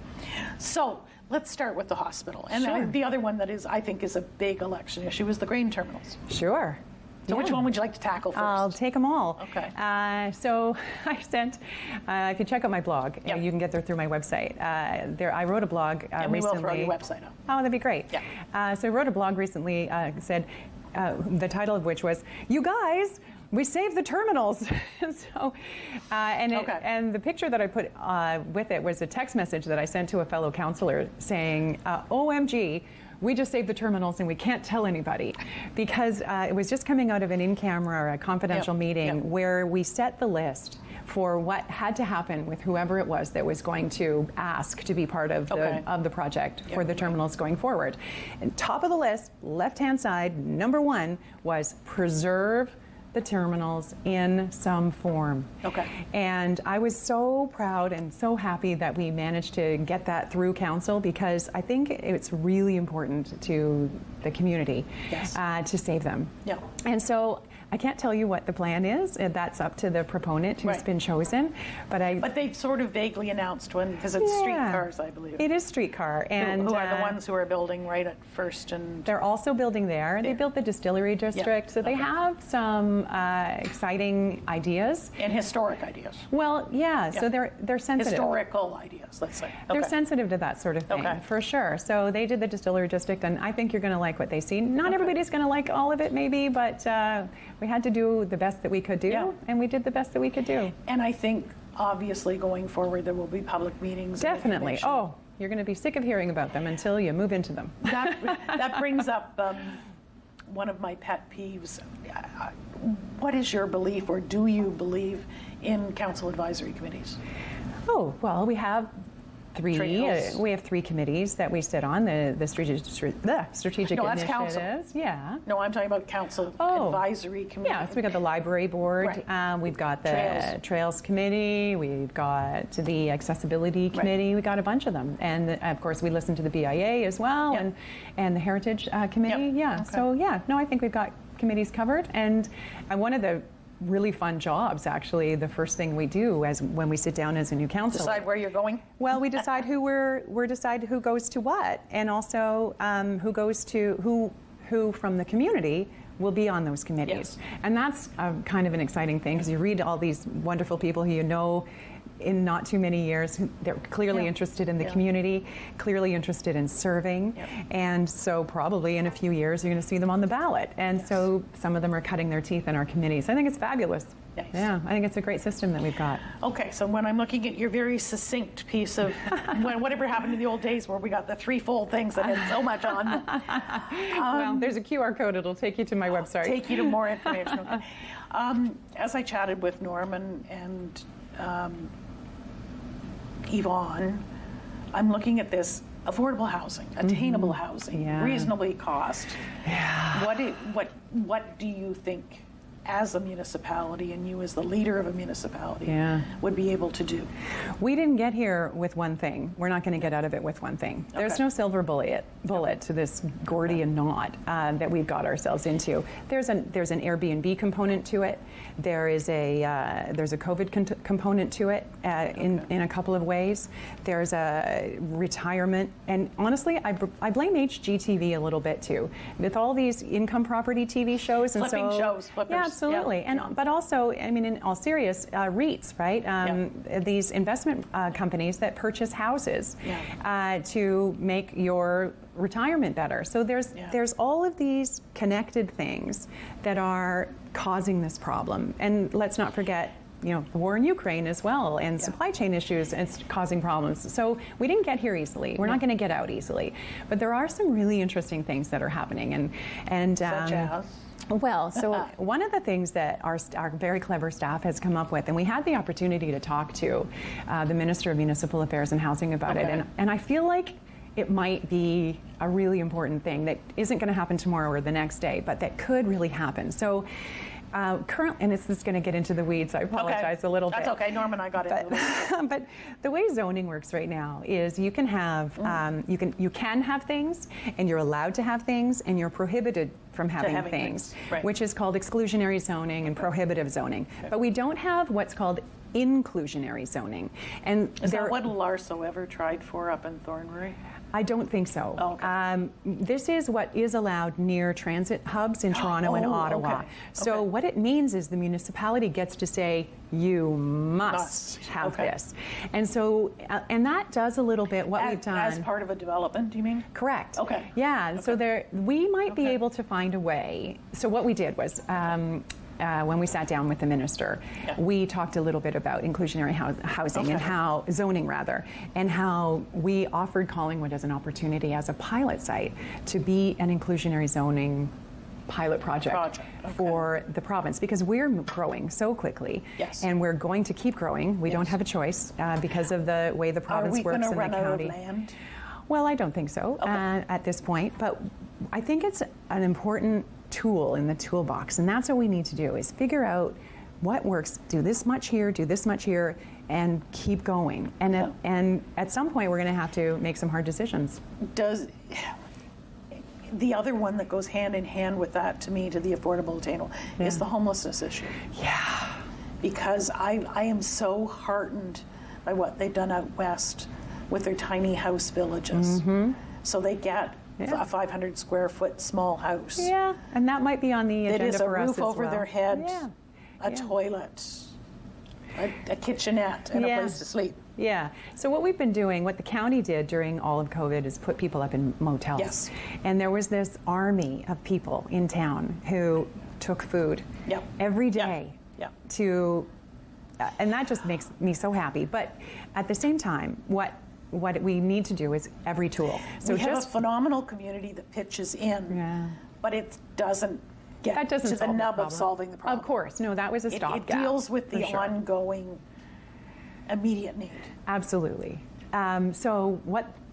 so let's start with the hospital. And the other one that I think is a big election issue is the grain terminals. Sure. So which one would you like to tackle first? I'll take them all. Okay. So I sent, if you check out my blog, you can get there through my website. I wrote a blog recently. And we will throw your website up. Oh, that'd be great. Yeah. So I wrote a blog recently, said, the title of which was, "You guys, we saved the terminals." And the picture that I put with it was a text message that I sent to a fellow councillor saying, "OMG, we just saved the terminals and we can't tell anybody," because it was just coming out of an in-camera or a confidential meeting where we set the list for what had to happen with whoever it was that was going to ask to be part of the project for the terminals going forward. And top of the list, left-hand side, number 1 was preserve the terminals in some form. And I was so proud and so happy that we managed to get that through council, because I think it's really important to the community to save them. And so I can't tell you what the plan is. That's up to the proponent who's been chosen. But they've sort of vaguely announced when, because it's streetcars, I believe. It is streetcar. And who are the ones who are building right at First and... They're also building there. They built the distillery district. So they have some exciting ideas. And historic ideas. Well, so they're sensitive. Historical ideas, let's say. They're sensitive to that sort of thing, for sure. So they did the distillery district, and I think you're going to like what they see. Not everybody's going to like all of it, maybe, but we had to do the best that we could do, and we did the best that we could do. And I think, obviously, going forward, there will be public meetings. Definitely. Oh, you're going to be sick of hearing about them until you move into them. That brings up one of my pet peeves. What is your belief, or do you believe in council advisory committees? Oh, well, we have three. Trails. We have three committees that we sit on. The strategic No, that's initiatives. council. Yeah. No, I'm talking about council advisory committee. Yeah, so we got the library board. Right. We've got the Trails Committee. We've got the Accessibility Committee. Right. We got a bunch of them, and of course we listen to the BIA as well, and the Heritage Committee. Yep. Yeah. Okay. So no, I think we've got committees covered, and one of the really fun jobs, actually, the first thing we do when we sit down as a new council. Decide where you're going? Well, we decide we decide who goes to what, and also who goes to who from the community will be on those committees. Yes. And that's kind of an exciting thing, because you read all these wonderful people who you know in not too many years. They're clearly interested in the community, clearly interested in serving, and so probably in a few years you're going to see them on the ballot. And so some of them are cutting their teeth in our committees. I think it's fabulous. Nice. Yeah, I think it's a great system that we've got. Okay, so when I'm looking at your very succinct piece of whatever happened to the old days where we got the threefold things that had so much on them. Well, there's a QR code. It'll take you to my website. Take you to more information. Okay. As I chatted with Norm and Yvonne, I'm looking at this affordable housing, attainable housing, reasonably cost. Yeah. What do you think, as a municipality and you as the leader of a municipality, would be able to do? We didn't get here with one thing. We're not going to get out of it with one thing. There's no silver bullet to this Gordian knot that we've got ourselves into. There's an Airbnb component to it. There's a COVID component to it in a couple of ways. There's a retirement, and honestly, I blame HGTV a little bit too, with all these income property TV shows and flipping shows, flippers. Yeah, absolutely. But also, I mean, in all serious, REITs, right? These investment companies that purchase houses to make your retirement better. So there's all of these connected things that are causing this problem. And let's not forget, the war in Ukraine as well, and supply chain issues, and it's causing problems. So we didn't get here easily. We're not going to get out easily. But there are some really interesting things that are happening. And such as? Well, so one of the things that our very clever staff has come up with, and we had the opportunity to talk to the Minister of Municipal Affairs and Housing about it, and I feel like it might be a really important thing that isn't going to happen tomorrow or the next day, but that could really happen. So currently, and this is going to get into the weeds, I apologize a little bit. That's okay, Norm and I got into it. But the way zoning works right now is you can have you can have things, and you're allowed to have things, and you're prohibited from having things, which is called exclusionary zoning and prohibitive zoning. But we don't have what's called inclusionary zoning. And is that what Larso ever tried for up in Thornbury? I don't think so. Oh, okay. This is what is allowed near transit hubs in Toronto and Ottawa. Okay. So what it means is the municipality gets to say, you must have this. And so, and that does a little bit what we've done. As part of a development, do you mean? Correct. Okay. Yeah, so we might be able to find a way. So what we did was, when we sat down with the minister, we talked a little bit about inclusionary housing and how zoning and how we offered Collingwood as an opportunity as a pilot site to be an inclusionary zoning pilot project for the province, because we're growing so quickly and we're going to keep growing. We don't have a choice because of the way the province works in the county. Are we going to run out of land? Well, I don't think so at this point, but I think it's an important tool in the toolbox, and that's what we need to do, is figure out what works, do this much here, and keep going. And at some point we're going to have to make some hard decisions. Does the other one that goes hand in hand with that, to me, to the affordable attainable, is the homelessness issue? Yeah. Because I am so heartened by what they've done out west with their tiny house villages. So they get a 500 square foot small house. Yeah, and that might be on the agenda for us as well. It is a roof over their head, a toilet, a kitchenette, and a place to sleep. Yeah. So what we've been doing, what the county did during all of COVID, is put people up in motels. Yes. And there was this army of people in town who took food every day to, and that just makes me so happy. But at the same time, what we need to do is every tool. So we have a phenomenal community that pitches in, but it doesn't get that doesn't to the solve nub the of solving the problem. Of course. No, that was a stopgap. It deals with the ongoing immediate need. Absolutely. So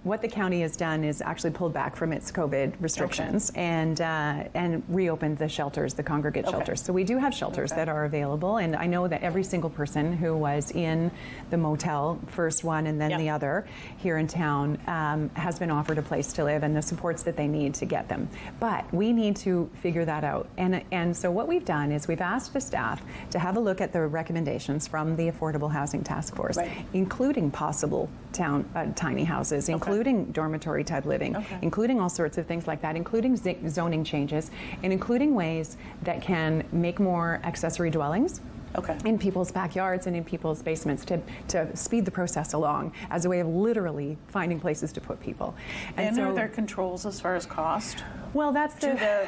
what the county has done is actually pulled back from its COVID restrictions and reopened the shelters, the congregate shelters. So we do have shelters that are available, and I know that every single person who was in the motel, first one and then the other, here in town, has been offered a place to live and the supports that they need to get them. But we need to figure that out. And so what we've done is we've asked the staff to have a look at the recommendations from the Affordable Housing Task Force, including possible tiny houses, including dormitory type living, including all sorts of things like that, including zoning changes, and including ways that can make more accessory dwellings in people's backyards and in people's basements to speed the process along as a way of literally finding places to put people. And so, are there controls as far as cost? Well, that's to the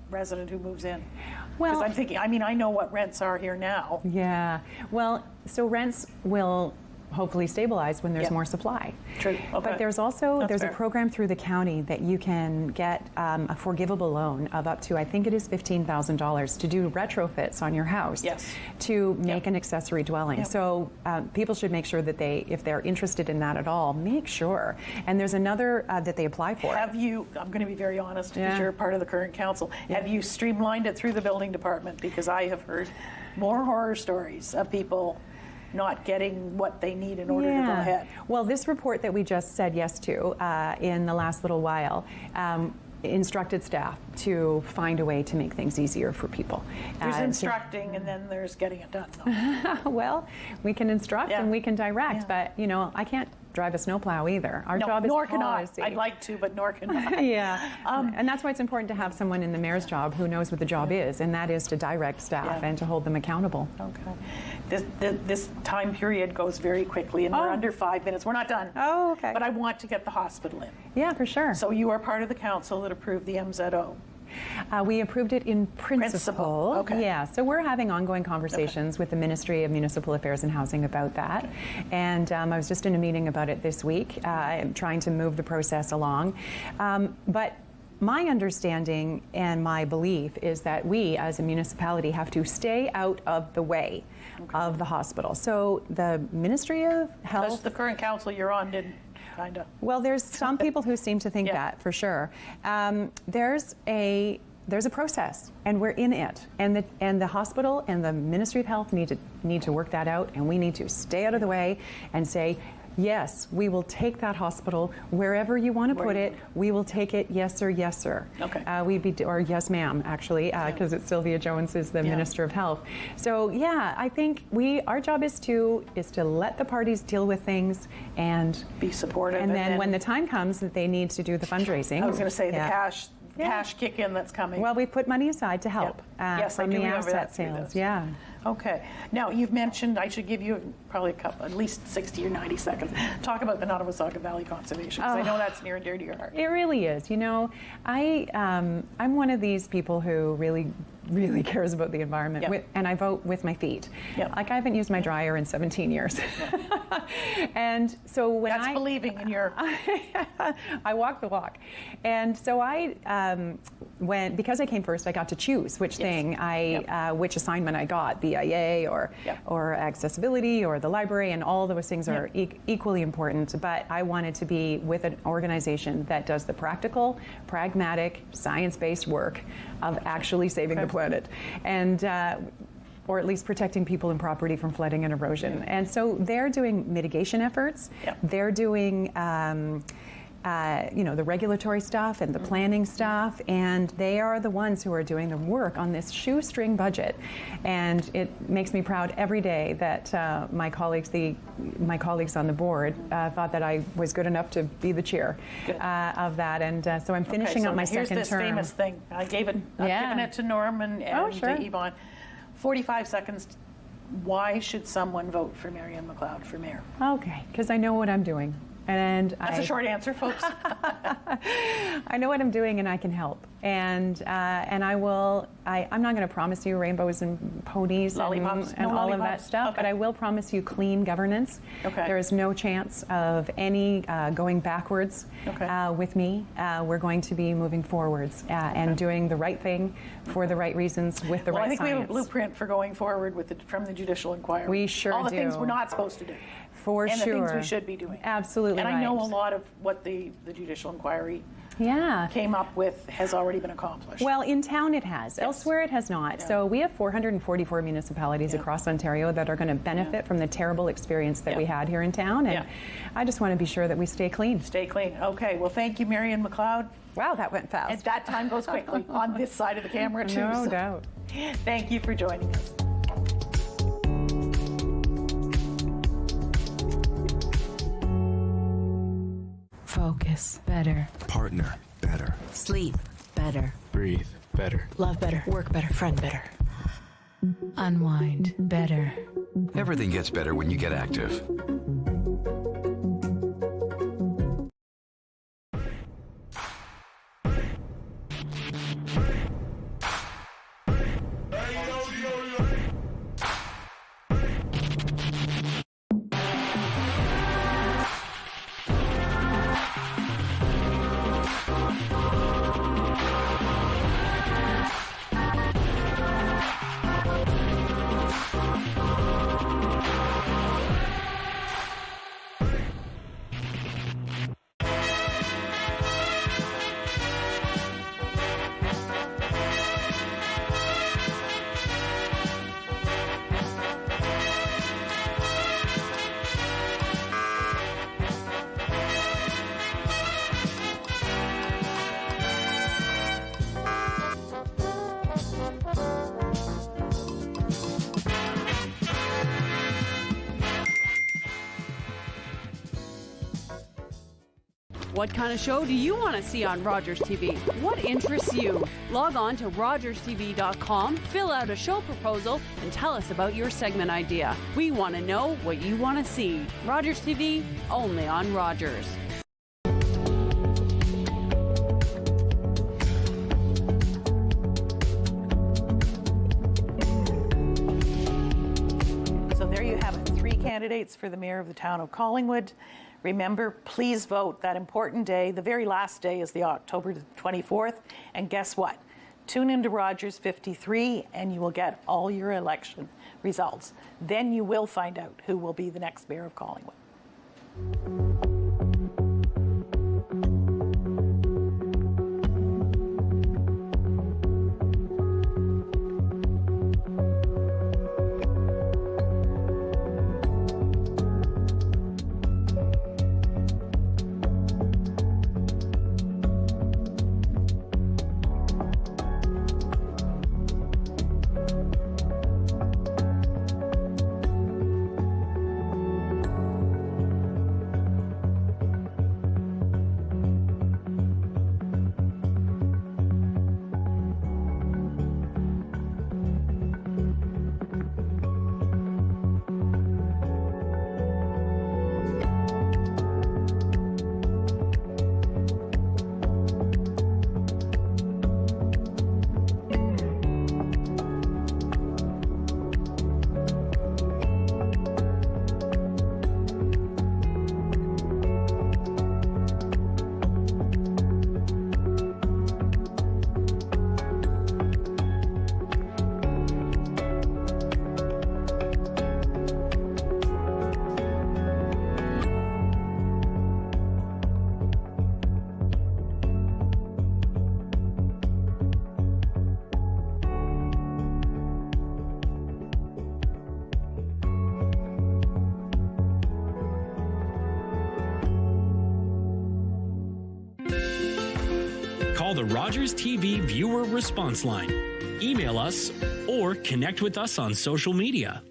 resident who moves in. Well, because I'm thinking, I mean, I know what rents are here now. Yeah. Well, so rents will hopefully stabilize when there's more supply. True. But there's also a program through the county that you can get a forgivable loan of up to, I think it is $15,000 to do retrofits on your house to make an accessory dwelling. So people should make sure that if they're interested in that at all, make sure. And there's another that they apply for. Have you, I'm going to be very honest because you're part of the current council, have you streamlined it through the building department? Because I have heard more horror stories of people not getting what they need in order to go ahead. Well, this report that we just said yes to in the last little while instructed staff to find a way to make things easier for people. There's instructing and then there's getting it done. Well, we can instruct and we can direct, but you know, I can't drive a snowplow either. Our job is nor policy. can I. I'd like to, but nor can I. And that's why it's important to have someone in the mayor's job who knows what the job is, and that is to direct staff and to hold them accountable. This time period goes very quickly, and we're under 5 minutes. We're not done. Oh, okay. But I want to get the hospital in. Yeah, for sure. So you are part of the council that approved the MZO. We approved it in principle. Okay. Yeah, so we're having ongoing conversations with the Ministry of Municipal Affairs and Housing about that. And I was just in a meeting about it this week, trying to move the process along. But my understanding and my belief is that we, as a municipality, have to stay out of the way of the hospital. So the Ministry of Health... Because the current council you're on didn't. Kinda. Well, there's some people who seem to think that, for sure. There's a process, and we're in it, and the hospital and the Ministry of Health need to work that out, and we need to stay out of the way and say, yes, we will take that hospital wherever you want to put it. We will take it, yes sir, yes sir. Okay. Or yes ma'am, actually, because it's Sylvia Jones is the Minister of Health. So yeah, I think our job is to let the parties deal with things and be supportive. And then when the time comes that they need to do the fundraising, I was going to say the cash kick in that's coming. Well, we've put money aside to help from the asset sales. Yeah. Okay. Now, you've mentioned, I should give you probably at least 60 or 90 seconds. Talk about the Nottawasaga Valley Conservation, because I know that's near and dear to your heart. It really is. You know, I'm one of these people who really cares about the environment, and I vote with my feet. Like, I haven't used my dryer in 17 years. And so when That's believing in your... I walk the walk. And so because I came first, I got to choose which thing which assignment I got, BIA or accessibility or the library, and all those things are equally important. But I wanted to be with an organization that does the practical, pragmatic, science-based work of actually saving the planet, and or at least protecting people and property from flooding and erosion. And so they're doing mitigation efforts. They're doing the regulatory stuff and the planning stuff, and they are the ones who are doing the work on this shoestring budget. And it makes me proud every day that my colleagues on the board thought that I was good enough to be the chair of that. And so I'm finishing up my second term. Here's this famous thing. I've given it to Norm and to Yvonne. 45 seconds. Why should someone vote for Mariane McLeod for mayor? Okay, because I know what I'm doing. And that's a short answer, folks. I know what I'm doing, and I can help. And I will. I'm not going to promise you rainbows and ponies and all of that stuff, okay. But I will promise you clean governance. Okay. There is no chance of any going backwards with me. We're going to be moving forwards and doing the right thing for the right reasons with the right science. I think we have a blueprint for going forward from the judicial inquiry. We sure do. All the things we're not supposed to do. For and sure. And the things we should be doing. Absolutely and right. I know a lot of what the judicial inquiry came up with has already been accomplished. Well, in town it has. Yes. Elsewhere it has not. Yeah. So we have 444 municipalities across Ontario that are going to benefit from the terrible experience that we had here in town. And I just want to be sure that we stay clean. Stay clean. Okay. Well, thank you, Mariane McLeod. Wow, that went fast. And that time goes quickly on this side of the camera, too. No doubt. Thank you for joining us. Focus better. Partner better. Sleep better. Breathe better. Love better. Work better. Friend better. Unwind better. Everything gets better when you get active. What kind of show do you want to see on Rogers TV? What interests you? Log on to rogerstv.com, fill out a show proposal, and tell us about your segment idea. We want to know what you want to see. Rogers TV, only on Rogers. So there you have it. 3 candidates for the mayor of the town of Collingwood. Remember, please vote. That important day, the very last day, is the October 24th. And guess what? Tune into Rogers 53 and you will get all your election results. Then you will find out who will be the next mayor of Collingwood. Call the Rogers TV viewer response line, email us, or connect with us on social media.